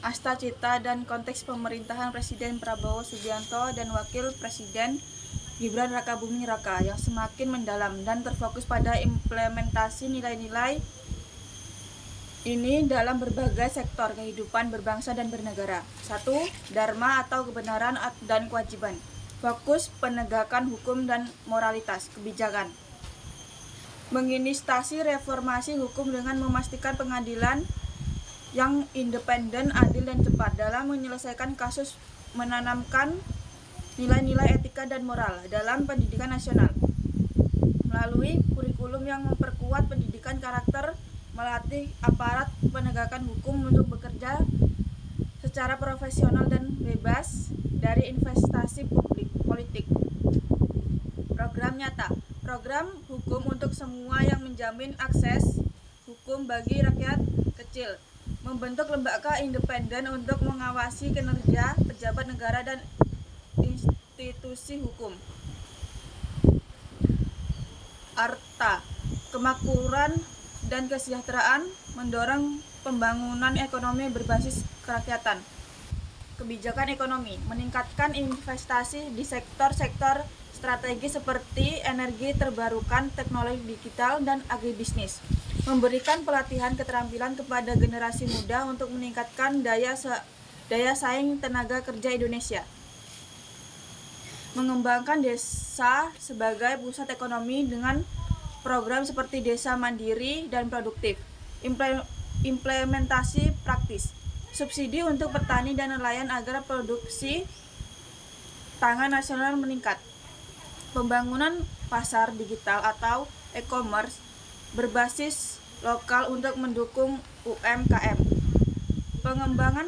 asta cita dan konteks pemerintahan Presiden Prabowo Subianto dan Wakil Presiden Gibran Rakabuming Raka yang semakin mendalam dan terfokus pada implementasi nilai-nilai ini dalam berbagai sektor kehidupan berbangsa dan bernegara. 1. Dharma atau kebenaran dan kewajiban. Fokus penegakan hukum dan moralitas kebijakan. Menginisiasi reformasi hukum dengan memastikan pengadilan yang independen, adil, dan cepat dalam menyelesaikan kasus, menanamkan nilai-nilai etika dan moral dalam pendidikan nasional melalui kurikulum yang memperkuat pendidikan karakter, melatih aparat penegakan hukum untuk bekerja secara profesional dan bebas dari investasi politik. Program nyata, program hukum untuk semua yang menjamin akses hukum bagi rakyat kecil, membentuk lembaga independen untuk mengawasi kinerja pejabat negara dan institusi hukum. Arta, kemakmuran dan kesejahteraan, mendorong pembangunan ekonomi berbasis kerakyatan. Kebijakan ekonomi, meningkatkan investasi di sektor-sektor strategis seperti energi terbarukan, teknologi digital, dan agribisnis. Memberikan pelatihan keterampilan kepada generasi muda untuk meningkatkan daya saing tenaga kerja Indonesia. Mengembangkan desa sebagai pusat ekonomi dengan program seperti desa mandiri dan produktif. Implementasi praktis, subsidi untuk petani dan nelayan agar produksi pangan nasional meningkat. Pembangunan pasar digital atau e-commerce berbasis lokal untuk mendukung UMKM. Pengembangan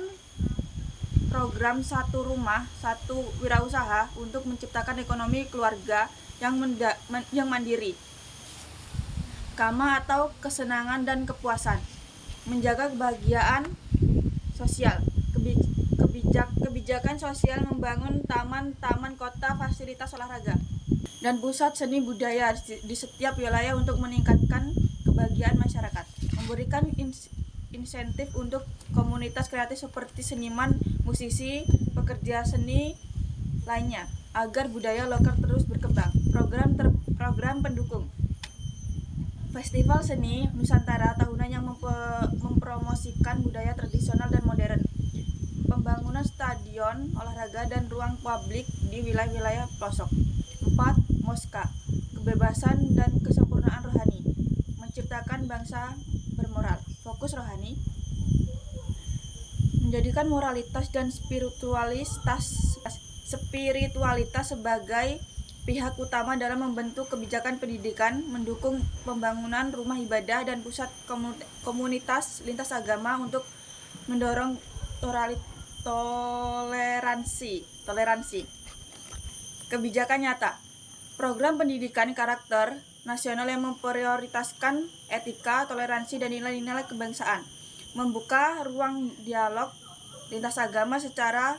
program satu rumah, satu wirausaha untuk menciptakan ekonomi keluarga yang mandiri. Kama atau kesenangan dan kepuasan, menjaga kebahagiaan sosial. Kebijakan sosial membangun taman kota, fasilitas olahraga, dan pusat seni budaya di setiap wilayah untuk meningkatkan kebahagiaan masyarakat. Memberikan insentif untuk komunitas kreatif seperti seniman, musisi, pekerja seni lainnya agar budaya lokal terus berkembang. Program pendukung Festival Seni Nusantara tahunan yang mempromosikan budaya tradisional dan modern. Pembangunan stadion olahraga dan ruang publik di wilayah-wilayah pelosok. 4. Moska, kebebasan dan kesempurnaan rohani, menciptakan bangsa bermoral. Fokus rohani, menjadikan moralitas dan spiritualitas sebagai pihak utama dalam membentuk kebijakan pendidikan, mendukung pembangunan rumah ibadah dan pusat komunitas lintas agama untuk mendorong toleransi. Kebijakan nyata, program pendidikan karakter nasional yang memprioritaskan etika, toleransi, dan nilai-nilai kebangsaan, membuka ruang dialog lintas agama secara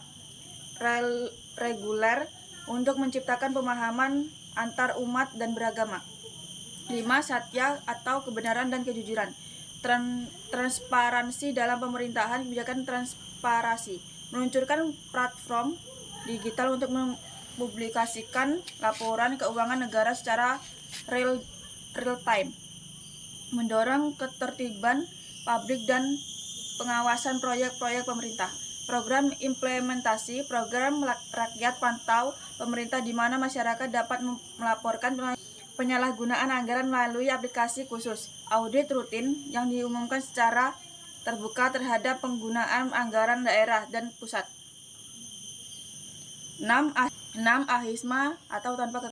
reguler untuk menciptakan pemahaman antar umat dan beragama. 5. Satya atau kebenaran dan kejujuran, transparansi dalam pemerintahan, kebijakan transparansi, meluncurkan platform digital untuk mempublikasikan laporan keuangan negara secara real time, mendorong ketertiban publik dan pengawasan proyek-proyek pemerintah. Program implementasi, program rakyat pantau pemerintah di mana masyarakat dapat melaporkan penyalahgunaan anggaran melalui aplikasi khusus. Audit rutin yang diumumkan secara terbuka terhadap penggunaan anggaran daerah dan pusat. 6. Ahisma atau tanpa